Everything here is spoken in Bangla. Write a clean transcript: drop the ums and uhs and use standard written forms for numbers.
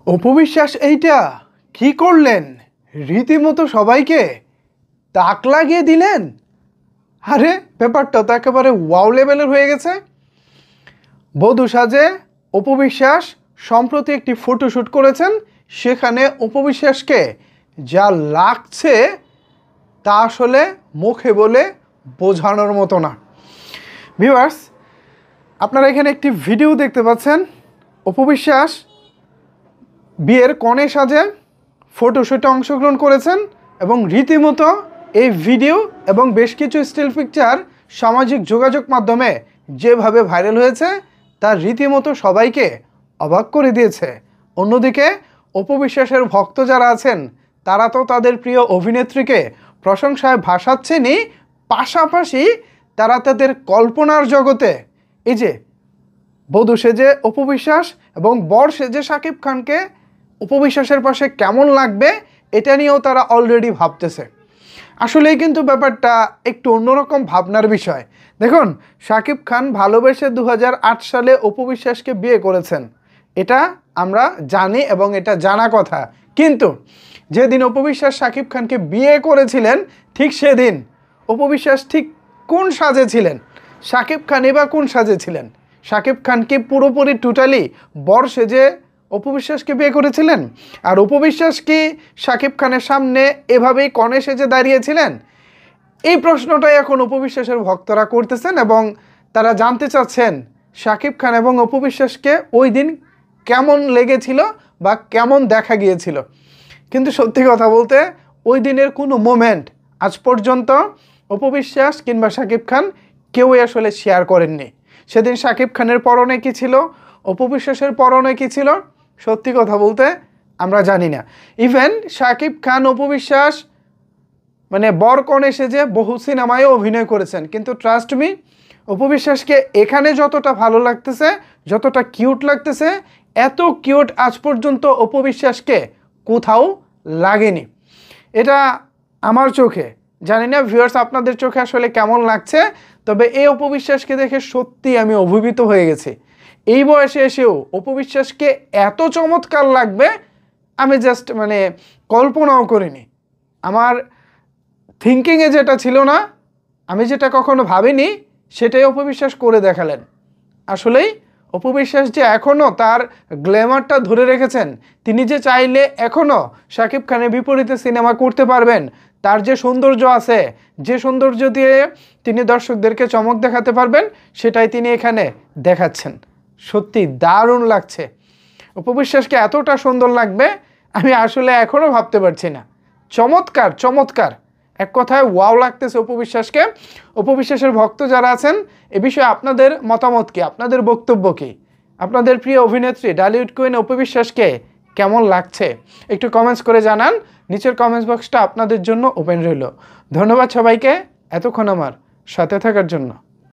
অপু বিশ্বাস এইটা কি করলেন? রীতিমতো সবাইকে তাক লাগিয়ে দিলেন। আরে ব্যাপারটা তো একেবারে ওয়াও লেভেলের হয়ে গেছে। বধূ সাজে অপু বিশ্বাস সম্প্রতি একটি ফটোশ্যুট করেছেন। সেখানে অপু বিশ্বাসকে যা লাগছে তা আসলে মুখে বলে বোঝানোর মতো না। ভিউয়ার্স, আপনারা এখানে একটি ভিডিও দেখতে পাচ্ছেন। অপু বিশ্বাস বিয়ের কনে সাজে ফটোশ্যুটে অংশগ্রহণ করেছেন এবং রীতিমতো এই ভিডিও এবং বেশ কিছু স্টিল পিকচার সামাজিক যোগাযোগ মাধ্যমে যেভাবে ভাইরাল হয়েছে তা রীতিমতো সবাইকে অবাক করে দিয়েছে। অন্যদিকে অপু বিশ্বাসের ভক্ত যারা আছেন তারা তো তাদের প্রিয় অভিনেত্রীকে প্রশংসায় ভাসাচ্ছেনই, পাশাপাশি তারা তাদের কল্পনার জগতে এই যে বধূ সেজে অপু বিশ্বাস এবং বর সেজে শাকিব খানকে অপু বিশ্বাসের পাশে কেমন লাগবে এটা নিয়েও তারা অলরেডি ভাবতেছে। আসলেই কিন্তু ব্যাপারটা একটু অন্যরকম ভাবনার বিষয়। দেখুন, শাকিব খান ভালোবেসে 2008 সালে অপু বিশ্বাসকে বিয়ে করেছেন, এটা আমরা জানি এবং এটা জানা কথা। কিন্তু যেদিন অপু বিশ্বাস শাকিব খানকে বিয়ে করেছিলেন ঠিক সেদিন অপু বিশ্বাস ঠিক কোন সাজে ছিলেন? শাকিব খানই বা কোন সাজে ছিলেন? শাকিব খান কি পুরোপুরি টোটালি বর সেজে অপু বিশ্বাসকে বিয়ে করেছিলেন? আর অপু বিশ্বাস কি শাকিব খানের সামনে এভাবেই কনে সেজে দাঁড়িয়েছিলেন? এই প্রশ্নটাই এখন অপু বিশ্বাসের ভক্তরা করতেছেন এবং তারা জানতে চাচ্ছেন শাকিব খান এবং অপু বিশ্বাসকে ওই দিন কেমন লেগেছিল বা কেমন দেখা গিয়েছিল। কিন্তু সত্যি কথা বলতে ওই দিনের কোনো মোমেন্ট আজ পর্যন্ত অপু বিশ্বাস কিংবা শাকিব খান কেউই আসলে শেয়ার করেননি। সেদিন শাকিব খানের পরনে কী ছিল, অপু বিশ্বাসের পরনে কী ছিল, সত্যি কথা বলতে আমরা জানি না। ইভেন শাকিব খান অপু বিশ্বাস মানে বর কনে সেজে বহু সিনেমায়ও অভিনয় করেছেন, কিন্তু ট্রাস্ট মি অপু বিশ্বাসকে এখানে যতটা ভালো লাগতেছে, যতটা কিউট লাগতেছে, এত কিউট আজ পর্যন্ত অপু বিশ্বাসকে কোথাও লাগেনি। এটা আমার চোখে, জানি না ভিউয়ার্স আপনাদের চোখে আসলে কেমন লাগছে, তবে এই অপু বিশ্বাসকে দেখে সত্যি আমি অভিভূত হয়ে গেছি। এই বয়সে এসেও অপু বিশ্বাসকে এত চমৎকার লাগবে আমি জাস্ট কল্পনাও করিনি। আমার থিঙ্কিংয়ে যেটা ছিল না, আমি যেটা কখনো ভাবিনি, সেটাই অপু বিশ্বাস করে দেখালেন। আসলেই অপু বিশ্বাস যে এখনও তার গ্ল্যামারটা ধরে রেখেছেন, তিনি যে চাইলে এখনও শাকিব খানের বিপরীতে সিনেমা করতে পারবেন, তার যে সৌন্দর্য আছে, যে সৌন্দর্য দিয়ে তিনি দর্শকদেরকে চমক দেখাতে পারবেন, সেটাই তিনি এখানে দেখাচ্ছেন। সত্যি দারুণ লাগছে। অপু বিশ্বাসকে এতটা সুন্দর লাগবে আমি আসলে এখনও ভাবতে পারছি না। চমৎকার চমৎকার, এক কথায় ওয়াও লাগতেছে অপু বিশ্বাসকে। অপু বিশ্বাসের ভক্ত যারা আছেন এ বিষয়ে আপনাদের মতামত কি, আপনাদের বক্তব্য কি? আপনাদের প্রিয় অভিনেত্রী ডালিউড কুইন অপু বিশ্বাসকে কেমন লাগছে একটু কমেন্টস করে জানান। নিচের কমেন্টস বক্সটা আপনাদের জন্য ওপেন রইল। ধন্যবাদ সবাইকে এতক্ষণ আমার সাথে থাকার জন্য।